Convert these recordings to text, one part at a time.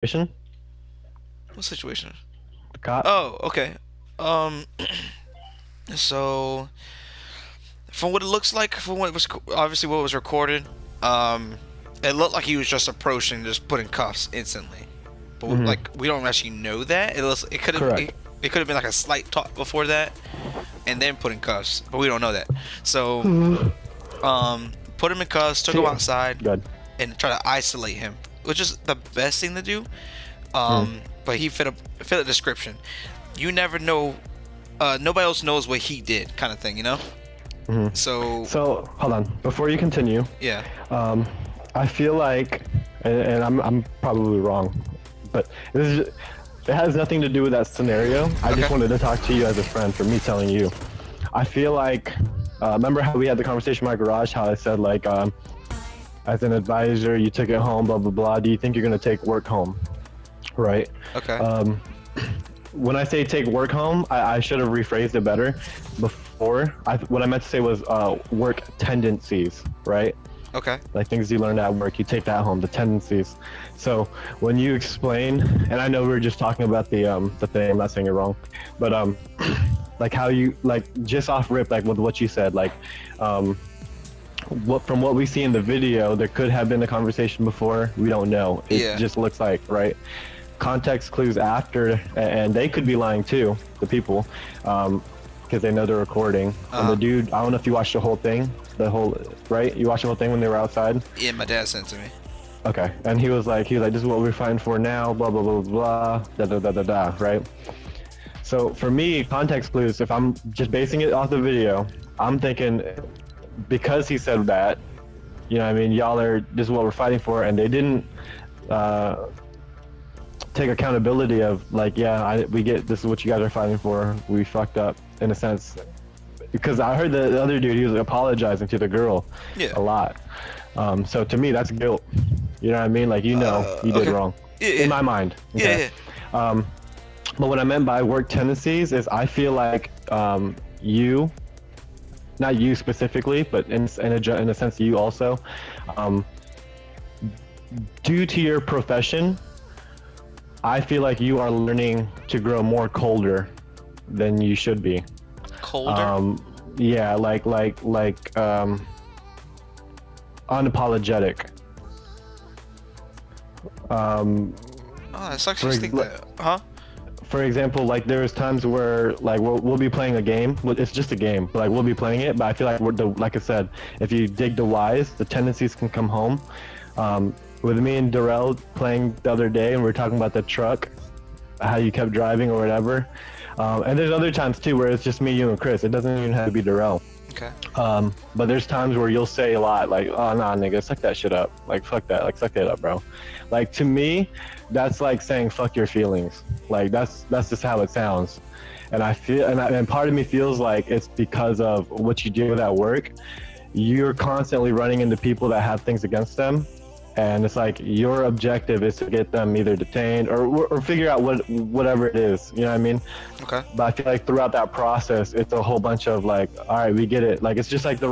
situation? What situation? The cop? Oh, okay. Um, so from what it looks like, from what was obviously what was recorded, um, it looked like he was just approaching, just putting cuffs instantly. But Hmm. like we don't actually know that. It could have Correct. it could have been like a slight talk before that, and then put in cuffs. But we don't know that. So Hmm. put him in cuffs, took him See, outside, good. and try to isolate him, which is the best thing to do. Mm. But he fit a description. You never know. Nobody else knows what he did, kind of thing, you know. Hmm. So So, hold on. Before you continue, yeah. um, I feel like, and I'm probably wrong, but this is, it has nothing to do with that scenario. I just Okay. wanted to talk to you as a friend for me telling you. I feel like, remember how we had the conversation in my garage, how I said, like, as an advisor, you took it home, blah, blah, blah. Do you think you're going to take work home? Right? Okay. Um, when I say take work home, I should have rephrased it better. Before, what I meant to say was work tendencies, right? Okay. Like things you learned at work, you take that home, the tendencies. So when you explain, and I know we were just talking about the thing, I'm not saying it wrong, but like how you like just off rip, like with what you said, like um, what from what we see in the video, there could have been a conversation before. We don't know. It Yeah. just looks like, right? Context clues after, and they could be lying too, the people, because they know they're recording. And the Uh-huh. dude, I don't know if you watched the whole thing, right? You watched the whole thing when they were outside? Yeah, my dad sent it to me. Okay. And he was like, this is what we're fighting for now, blah, blah, blah, blah, da, da, da, da, da, right? So for me, context clues, if I'm just basing it off the video, I'm thinking because he said that, you know what I mean, this is what we're fighting for, and they didn't uh, take accountability of, like, yeah, we get this is what you guys are fighting for, we fucked up, in a sense. Because I heard the other dude, he was apologizing to the girl Yeah. a lot. So to me, that's guilt. You know what I mean? Like, you did Okay. wrong. Yeah. In Yeah. my mind, Yeah. okay? Yeah. Um, but what I meant by work tendencies is I feel like you, not you specifically, but in a sense you also, um, due to your profession, I feel like you are learning to grow more colder than you should be. Colder. Um, yeah, unapologetic. Um, Oh, that sucks. for Just ex- think that. Huh? for example, like there's times where like we'll be playing a game. Well, it's just a game, but like we'll be playing it. But I feel like like I said, if you dig the whys, the tendencies can come home. With me and Darrell playing the other day, and we are talking about the truck, how you kept driving or whatever. And there's other times too where it's just me, you, and Chris. It doesn't even have to be Darrell. Okay. But there's times where you'll say a lot like, "Oh nah, nigga, suck that shit up." Like, fuck that. Like, suck that up, bro. Like to me, that's like saying fuck your feelings. Like that's just how it sounds. And I feel, and part of me feels like it's because of what you do at work. You're constantly running into people that have things against them, and it's like your objective is to get them either detained or figure out whatever it is. You know what I mean? Okay. But I feel like throughout that process, it's a whole bunch of like, all right, we get it. Like, it's just like the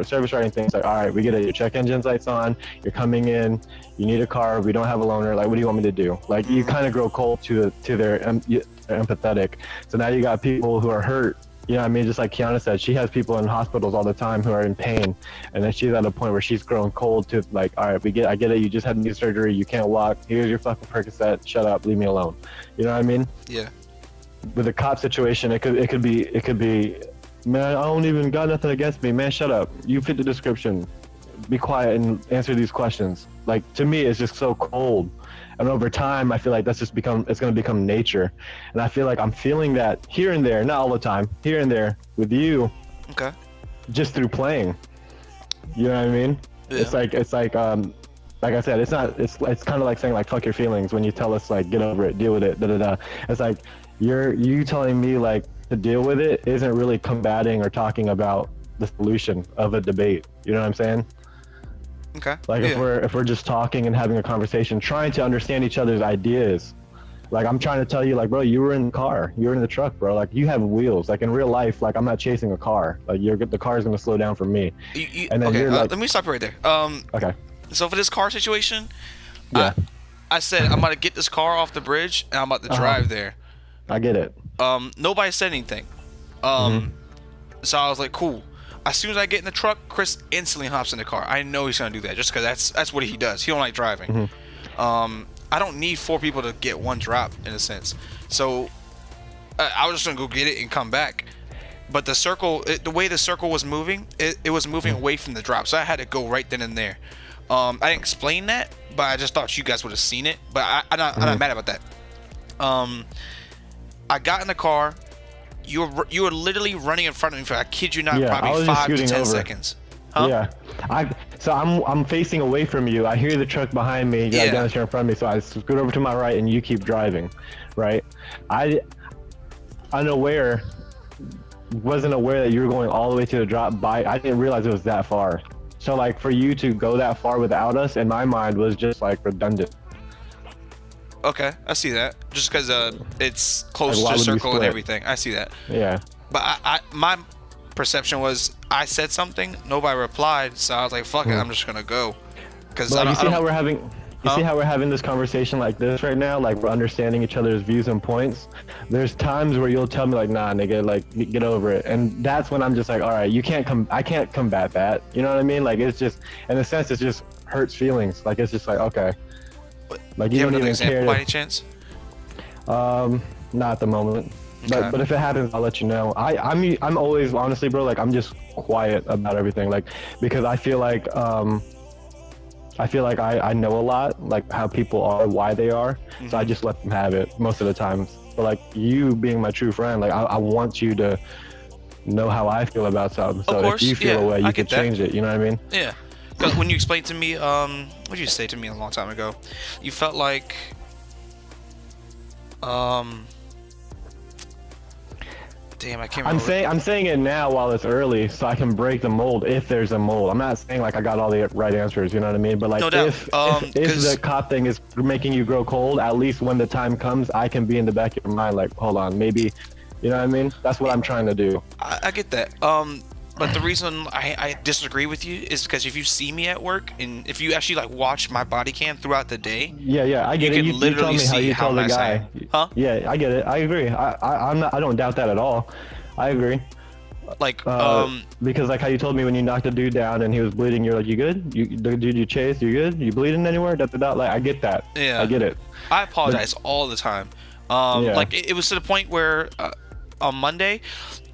service writing things. Like, all right, we get it. Your check engine light's on. You're coming in. You need a car. We don't have a loaner. Like, what do you want me to do? Like, you kind of grow cold to they're empathetic. So now you got people who are hurt. You know what I mean? Just like Kiana said, she has people in hospitals all the time who are in pain. And then she's at a point where she's grown cold to like, all right, I get it. You just had knee surgery. You can't walk. Here's your fucking Percocet. Shut up. Leave me alone. You know what I mean? Yeah. With a cop situation, it could be, man, I don't even got nothing against me, man. Shut up. You fit the description. Be quiet and answer these questions. Like to me, it's just so cold. And over time, I feel like it's going to become nature. And I feel like I'm feeling that here and there, not all the time, here and there with you, Okay. just through playing. You know what I mean? Yeah. Like I said, it's kind of like saying like fuck your feelings when you tell us like get over it, deal with it, da da da. It's like you telling me like to deal with it isn't really combating or talking about the solution of a debate. You know what I'm saying? Okay. Like Yeah. if we're just talking and having a conversation, trying to understand each other's ideas. Like I'm trying to tell you, like, bro, you were in the car, you were in the truck, bro. Like you have wheels. Like in real life, like I'm not chasing a car. Like the car is gonna slow down for me. And then Okay. you're like, Let me stop you right there. okay, So for this car situation, I yeah, I said I'm about to get this car off the bridge and I'm about to Uh-huh. drive there. I get it. Nobody said anything. Mm-hmm. So I was like, cool. As soon as I get in the truck, Chris instantly hops in the car. I know he's gonna do that just because that's what he does. He don't like driving. I don't need 4 people to get one drop in a sense. So I was just gonna go get it and come back. But the circle, the way the circle was moving, it was moving away from the drop. So I had to go right then and there. I didn't explain that, but I just thought you guys would have seen it. But I'm not mad about that. I got in the car. You were literally running in front of me for, I kid you not, Yeah, I probably was just 5 to scooting 10 over. seconds. Huh? Yeah, so I'm facing away from you. I hear the truck behind me. You got Yeah. down here in front of me, so I scoot over to my right, and you keep driving, right? I unaware, wasn't aware that you were going all the way to the drop by. I didn't realize it was that far. So like for you to go that far without us, in my mind, was just like redundant. Okay, I see that. Just because it's close Like, why to the would we circle and split? everything. I see that. Yeah. But my perception was I said something, nobody replied, so I was like, fuck it, I'm just gonna go. Because But I like, you don't, see how we're having, you Huh? see how we're having this conversation like this right now, like we're understanding each other's views and points. There's times where you'll tell me like, nah, nigga, like get over it, and that's when I'm just like, all right, you can't come, I can't combat that. You know what I mean? Like it's just, in a sense, it just hurts feelings. Like it's just like, okay, like do you you have don't another even example care. by any chance? Not at the moment. Okay. But if it happens, I'll let you know. I'm always, honestly, bro, like I'm just quiet about everything, like because I feel like I know a lot, like how people are, why they are. So I just let them have it most of the times. But like you being my true friend, like I want you to know how I feel about something. So course, if you feel yeah, a way, I you can get that. change it. You know what I mean? Yeah. Because when you explained to me, what did you say to me a long time ago? You felt like, damn, I can't remember. I'm saying it now while it's early, so I can break the mold if there's a mold. I'm not saying like I got all the right answers. You know what I mean? But like No doubt. if 'Cause- the cop thing is making you grow cold, at least when the time comes, I can be in the back of your mind like, hold on, maybe, you know what I mean? That's what I'm trying to do. I get that. But the reason I disagree with you is because if you see me at work and if you actually like watch my body cam throughout the day, Yeah, I get You it. can You told literally me how see you how told the nice I guy. am. Huh? Yeah, I get it. I agree. I don't doubt that at all. I agree. like Because like how you told me when you knocked the dude down and he was bleeding, you're like, you good? The dude you chased, you good? You bleeding anywhere? Like I get that. Yeah. I get it. I apologize all the time. Yeah. Like it was to the point where on Monday,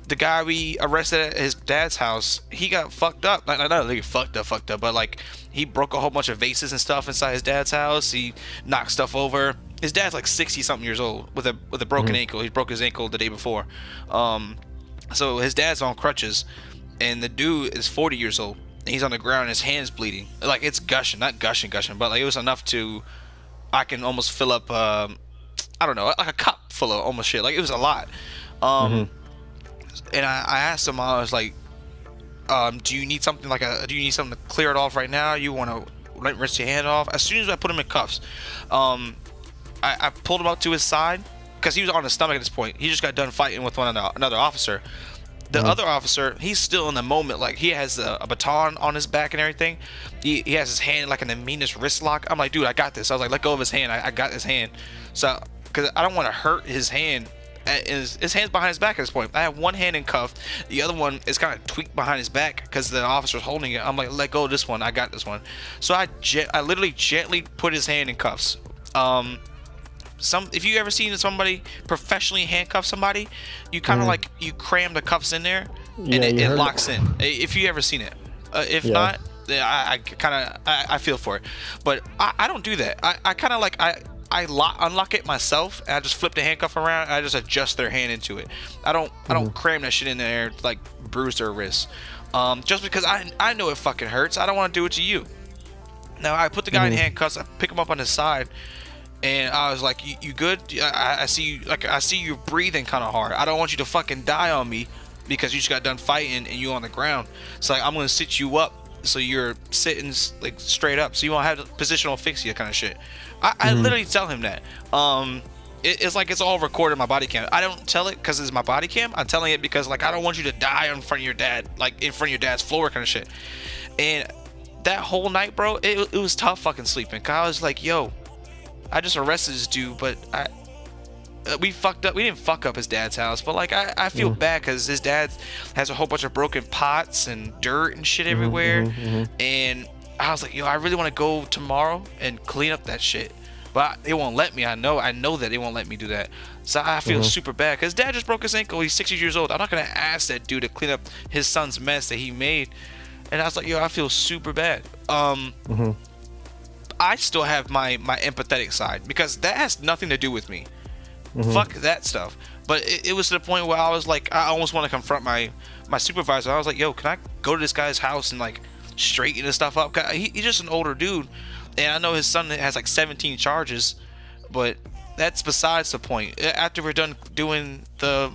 the guy we arrested at his dad's house, he got fucked up. Not really fucked up, but like he broke a whole bunch of vases and stuff inside his dad's house. He knocked stuff over. His dad's like 60-something years old with a broken ankle. He broke his ankle the day before. So his dad's on crutches, and the dude is 40 years old. And he's on the ground. And his hand's bleeding. Like it's gushing, not gushing, but like it was enough to, I can almost fill up. I don't know, like a cup full of almost shit. Like it was a lot. And I asked him, I was like, do you need something do you need something to clear it off right now? You want to rinse your hand off? As soon as I put him in cuffs, I pulled him up to his side because he was on his stomach at this point. He just got done fighting with another officer. The other officer, he's still in the moment. Like he has a baton on his back and everything. He has his hand like in the meanest wrist lock. I'm like, dude, I got this. I was like, let go of his hand. I got his hand. So, because I don't want to hurt his hand. His hand's behind his back at this point. I have one hand in cuff. The other one is kind of tweaked behind his back because the officer's holding it. I'm like, let go of this one. I got this one. So I literally gently put his hand in cuffs. If you ever seen somebody professionally handcuff somebody, you kind of like you cram the cuffs in there and Yeah, you it heard locks in. If you ever seen it, if Yeah. not, then I feel for it. But I don't do that. I kind of like unlock it myself and I just flip the handcuff around and I just adjust their hand into it. I don't cram that shit in there to like bruise their wrists. Just because I know it fucking hurts. I don't want to do it to you. Now I put the guy in handcuffs. I pick him up on his side. And I was like, you good? I see you, like I see you breathing kind of hard. I don't want you to fucking die on me because you just got done fighting and you on the ground. So like I'm gonna sit you up so you're sitting like straight up, so you won't have positional asphyxia kind of shit. I literally tell him that. It's like it's all recorded in my body cam. I don't tell it because it's my body cam. I'm telling it because like I don't want you to die in front of your dad, like in front of your dad's floor kind of shit. And that whole night, bro, it was tough fucking sleeping. Cause I was like, yo. I just arrested this dude, but we fucked up. We didn't fuck up his dad's house, but like I feel bad because his dad has a whole bunch of broken pots and dirt and shit everywhere, and I was like, yo, I really want to go tomorrow and clean up that shit, but they won't let me. I know that they won't let me do that. So I feel super bad because dad just broke his ankle. He's 60 years old. I'm not gonna ask that dude to clean up his son's mess that he made. And I was like, yo, I feel super bad. I still have my empathetic side because that has nothing to do with me. Fuck that stuff. But it was to the point where I was like, I almost want to confront my supervisor. I was like, yo, can I go to this guy's house and like straighten his stuff up? He's just an older dude, and I know his son has like 17 charges, but that's besides the point. After we're done doing the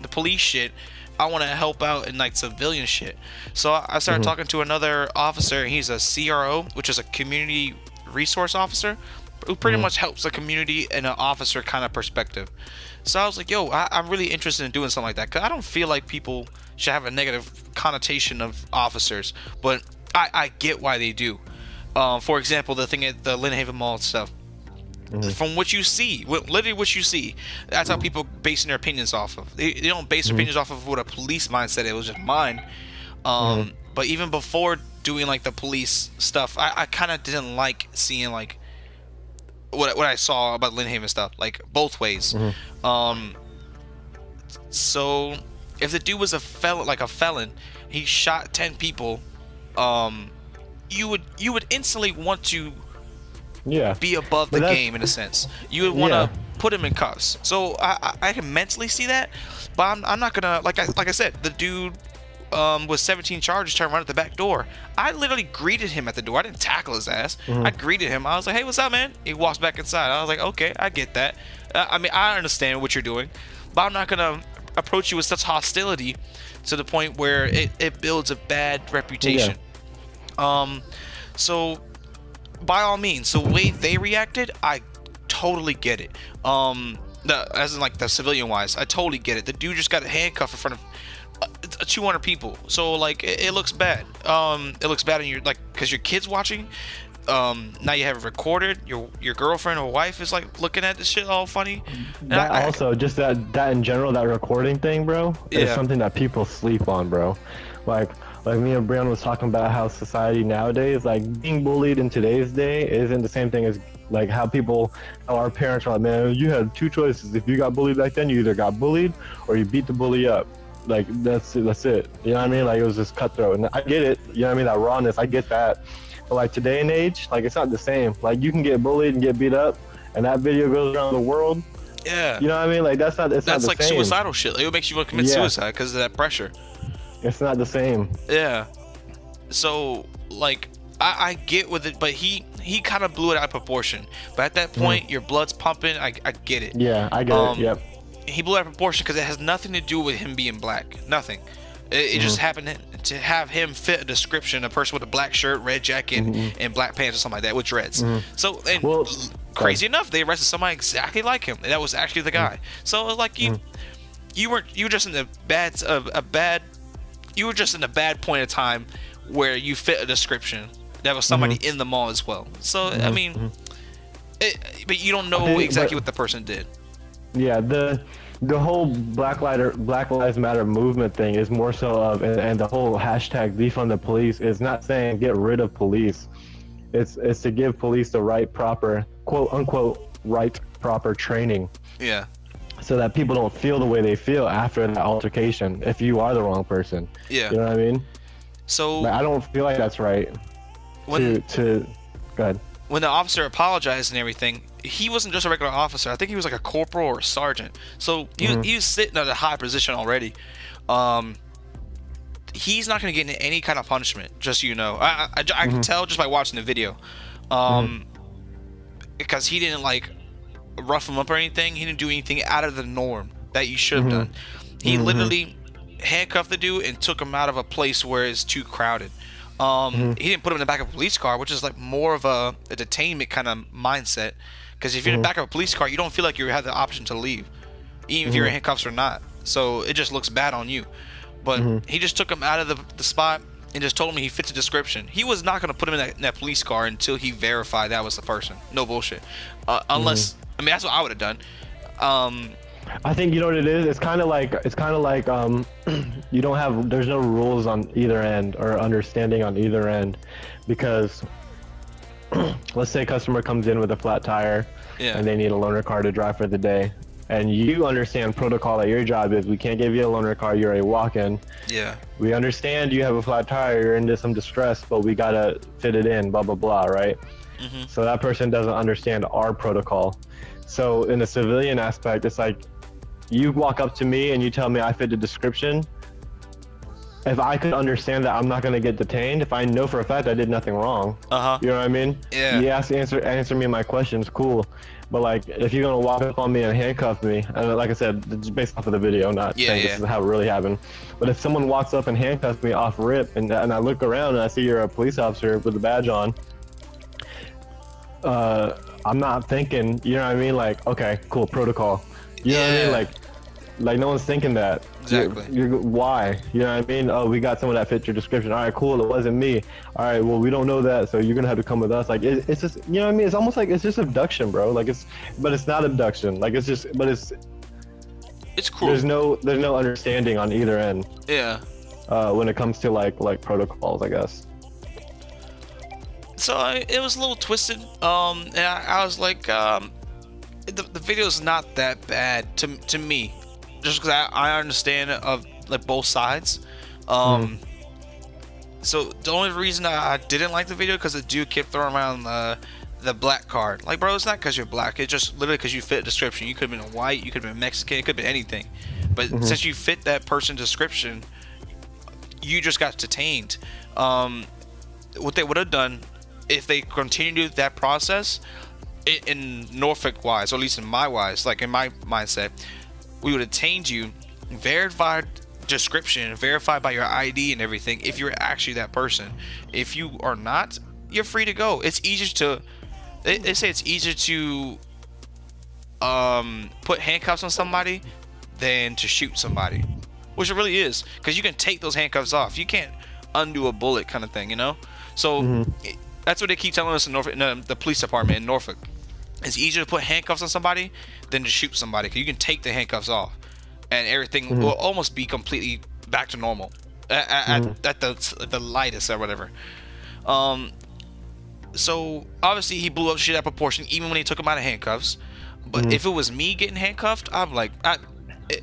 police shit, I want to help out in like civilian shit. So I started talking to another officer. He's a CRO, which is a community resource officer, who pretty much helps the community in an officer kind of perspective. So I was like, yo, I'm really interested in doing something like that because I don't feel like people should have a negative connotation of officers, but I get why they do. For example, the thing at the Lynn Haven Mall stuff. From what you see, literally what you see, that's how people basing their opinions off of. They don't base their opinions off of what a police mindset. It was just mine. But even before doing like the police stuff, I kind of didn't like seeing like what I saw about Lynn Haven stuff, like both ways. So if the dude was a felon, he shot 10 people, you would instantly want to be above the game in a sense. You would want to put him in cuffs. So I can mentally see that, but I'm not gonna like I said, the dude with 17 charges turned right at the back door. I literally greeted him at the door. I didn't tackle his ass. I greeted him. I was like, hey, what's up, man? He walks back inside. I was like, okay, I get that. I mean, I understand what you're doing, but I'm not gonna approach you with such hostility to the point where it builds a bad reputation. So by all means, the way they reacted, I totally get it. As in like the civilian wise, I totally get it. The dude just got a handcuff in front of 200 people, so like it looks bad. It looks bad on your, like, because your kid's watching. Now you have it recorded. Your girlfriend or wife is like looking at this shit all funny. That also, just that in general, that recording thing, bro, is something that people sleep on, bro. Like me and Brian was talking about how society nowadays, like being bullied in today's day isn't the same thing as like how our parents are like, man, you had two choices. If you got bullied back then, you either got bullied or you beat the bully up. Like that's it. You know what I mean? Like it was just cutthroat, and I get it. You know what I mean? That rawness, I get that. But like today and age, like it's not the same. Like you can get bullied and get beat up, and that video goes around the world. Yeah. You know what I mean? Like that's not the same. That's like suicidal shit. Like, it makes you want to commit suicide because of that pressure. It's not the same. Yeah. So like I get with it, but he kind of blew it out of proportion. But at that point, your blood's pumping. I get it. Yeah, I get it. Yep. He blew out of proportion because it has nothing to do with him being black. Nothing. It just happened to have him fit a description, a person with a black shirt, red jacket, and black pants or something like that with dreads. So, and crazy enough, they arrested somebody exactly like him. And that was actually the guy. So it was like you were just in a bad point of time where you fit a description that was somebody in the mall as well. So I mean, but you don't know exactly what the person did. Yeah, the whole Black Lives Matter movement thing is more so of, and the whole hashtag defund the police is not saying get rid of police. It's to give police the right, proper, quote unquote, right, proper training. Yeah. So that people don't feel the way they feel after that altercation if you are the wrong person. Yeah. You know what I mean? So like, I don't feel like that's right. Go ahead. When the officer apologized and everything, he wasn't just a regular officer. I think he was like a corporal or a sergeant. So he was sitting at a high position already. He's not going to get any kind of punishment, just so you know. I can tell just by watching the video. Because he didn't like rough him up or anything. He didn't do anything out of the norm that you should have done. He literally handcuffed the dude and took him out of a place where it's too crowded. He didn't put him in the back of a police car, which is like more of a detainment kind of mindset. Because if you're in the back of a police car, you don't feel like you have the option to leave, even if you're in handcuffs or not. So it just looks bad on you. But he just took him out of the spot, and just told me he fits the description, he was not gonna put him in that police car until he verified that was the person. No bullshit. Unless I mean that's what I would have done. I think you know what it is. It's kind of like you don't have. There's no rules on either end or understanding on either end, because let's say a customer comes in with a flat tire, and they need a loaner car to drive for the day, and you understand protocol that your job is we can't give you a loaner car. You're a walk-in. Yeah. We understand you have a flat tire. You're into some distress, but we gotta fit it in. Blah blah blah. Right. So that person doesn't understand our protocol. So in a civilian aspect, it's like you walk up to me and you tell me I fit the description. If I could understand that I'm not going to get detained, if I know for a fact I did nothing wrong, you know what I mean? Yeah. You answer me my questions, cool. But like, if you're going to walk up on me and handcuff me, and like I said, it's based off of the video, not saying this is how it really happened. But if someone walks up and handcuffs me off rip, and I look around and I see you're a police officer with a badge on, I'm not thinking, you know what I mean? Like, okay, cool, protocol. You know what I mean? Like no one's thinking that. Exactly. Why? You know what I mean? Oh, we got someone that fits your description. All right, cool. It wasn't me. All right, well, we don't know that, so you're gonna have to come with us. Like, it's just, you know what I mean? It's almost like it's just abduction, bro. Like but it's not abduction. Like it's cruel. There's no understanding on either end. Yeah. When it comes to like protocols, I guess. So it was a little twisted. And I was like, the video's not that bad to me. Just because I understand of like both sides. So the only reason I didn't like the video because the dude kept throwing around the black card. Like, bro, it's not because you're black. It's just literally because you fit a description. You could have been a white. You could have been Mexican. It could have been anything. But since you fit that person's description, you just got detained. What they would have done if they continued that process in Norfolk wise, or at least in my wise, like in my mindset, we would have detained you, verified description, verified by your ID and everything if you're actually that person. If you are not, you're free to go. It's easier to they say it's easier to put handcuffs on somebody than to shoot somebody, which it really is, because you can take those handcuffs off. You can't undo a bullet, kind of thing, you know. So that's what they keep telling us in Norfolk, in the police department in Norfolk. It's easier to put handcuffs on somebody than to shoot somebody, because you can take the handcuffs off and everything will almost be completely back to normal at the lightest or whatever. So obviously he blew up shit out of proportion even when he took him out of handcuffs. But if it was me getting handcuffed, I'm like,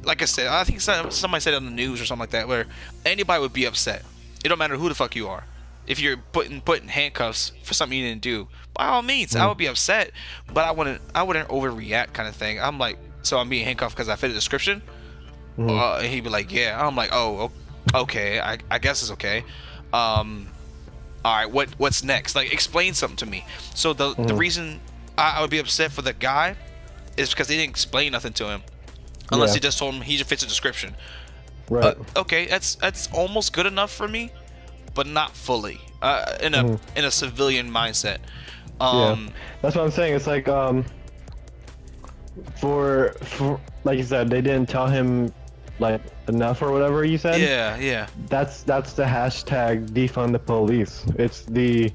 like I said, I think somebody said it on the news or something like that, where anybody would be upset. It don't matter who the fuck you are. If you're putting handcuffs for something you didn't do, by all means, I would be upset, but I wouldn't overreact, kind of thing. I'm like, so I'm being handcuffed because I fit the description? And he'd be like, yeah. I'm like, oh, okay, I guess it's okay. All right, what's next? Like, explain something to me. So the reason I would be upset for the guy is because they didn't explain nothing to him, unless he just told him he just fits the description. Right. Okay, that's almost good enough for me, but not fully. In a civilian mindset. That's what I'm saying. It's like for like you said, they didn't tell him like enough or whatever you said. Yeah. That's the hashtag defund the police. It's the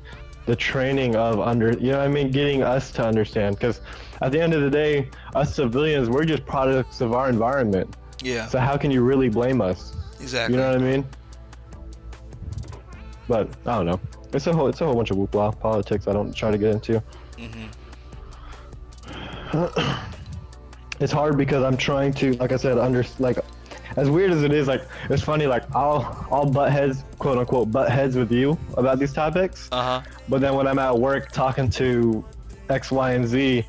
training of you know what I mean, getting us to understand, because at the end of the day, us civilians, we're just products of our environment. Yeah. So how can you really blame us? Exactly. You know what I mean? But I don't know. It's a whole bunch of whoopla politics I don't try to get into. It's hard because I'm trying to, like I said, like, as weird as it is, like, it's funny, like, I'll butt heads, quote unquote, butt heads with you about these topics. But then when I'm at work talking to X, Y, and Z,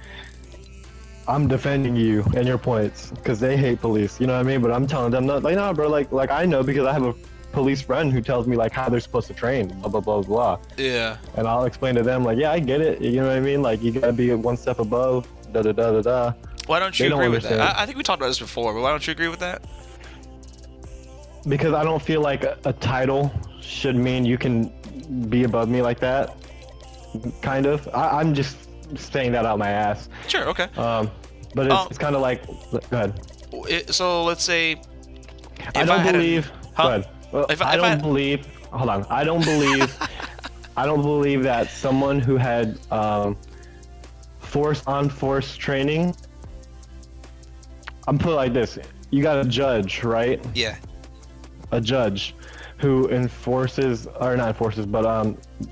I'm defending you and your points because they hate police. You know what I mean? But I'm telling them, not like, no, bro, like I know because I have a police friend who tells me like how they're supposed to train, blah blah blah blah. Yeah. And I'll explain to them like, yeah, I get it. You know what I mean? Like, you gotta be one step above. Da da da da da. Why don't you agree with that? I think we talked about this before, but why don't you agree with that? Because I don't feel like a title should mean you can be above me like that. Kind of. I'm just saying that out my ass. Sure. Okay. But it's kind of like, go ahead. So let's say. I don't believe. Huh? Go ahead. Well, I don't believe. hold on. I don't believe. I don't believe that someone who had force training. I'm put it like this: you got a judge, right? Yeah. A judge who enforces, or not enforces, but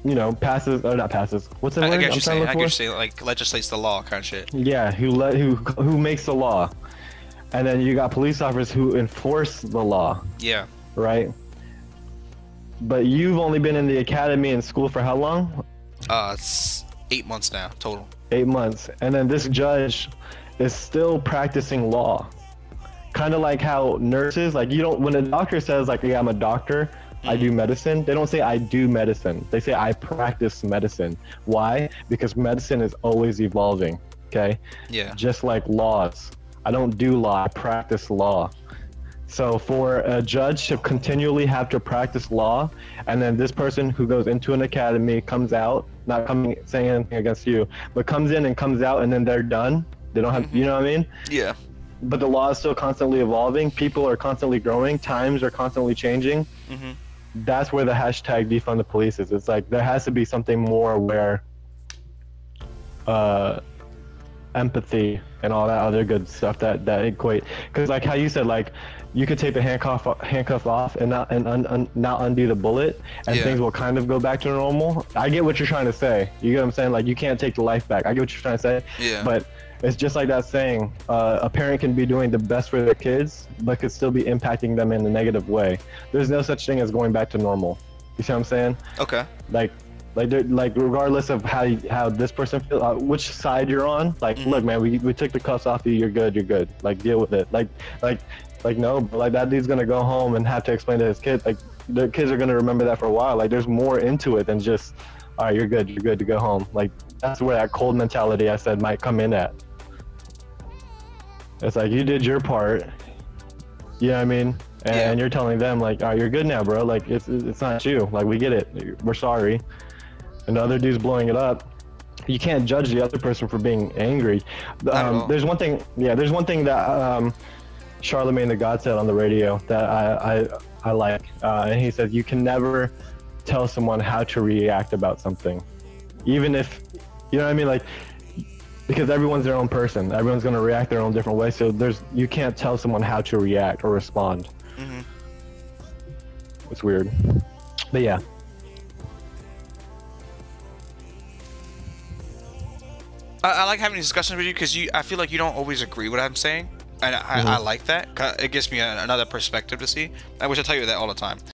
you know, passes or not passes. What's the word? I get you saying. I get you for? saying, like, legislates the law kind of shit. Yeah, who makes the law, and then you got police officers who enforce the law, Yeah. right? But you've only been in the academy and school for how long? It's 8 months now total. 8 months, and then this judge is still practicing law. Kind of like how nurses, like you don't, when a doctor says like, yeah, I'm a doctor, I do medicine, they don't say I do medicine. They say I practice medicine. Why? Because medicine is always evolving, okay? Yeah. Just like laws. I don't do law, I practice law. So for a judge to continually have to practice law, and then this person who goes into an academy comes out, not coming saying anything against you, but comes in and comes out and then they're done. They don't have, you know what I mean? Yeah. But the law is still constantly evolving. People are constantly growing. Times are constantly changing. That's where the hashtag defund the police is. It's like there has to be something more where empathy and all that other good stuff that equate. Because like how you said, like you could take the handcuff off and not undo the bullet, and things will kind of go back to normal. I get what you're trying to say. You get what I'm saying? Like you can't take the life back. I get what you're trying to say. Yeah. But it's just like that saying, a parent can be doing the best for their kids, but could still be impacting them in a negative way. There's no such thing as going back to normal. You see what I'm saying? Okay. Like regardless of how this person feels, which side you're on, like, look, man, we took the cuffs off you. You're good. Like, deal with it. Like no, but like that dude's gonna go home and have to explain to his kids. Like, the kids are gonna remember that for a while. Like, there's more into it than just, all right, you're good to go home. Like, that's where that cold mentality I said might come in at. It's like, you did your part, you know what I mean? And you're telling them like, all right, you're good now, bro. Like, it's not you. Like, we get it. We're sorry. And the other dude's blowing it up. You can't judge the other person for being angry. There's one thing that Charlemagne the God said on the radio that I like, and he said, you can never tell someone how to react about something, even if, you know what I mean, like, because everyone's their own person. Everyone's going to react their own different way. So you can't tell someone how to react or respond. It's weird, but yeah. I like having these discussions with you because I feel like you don't always agree with what I'm saying, and I like that. It gives me another perspective to see. I wish I tell you that all the time.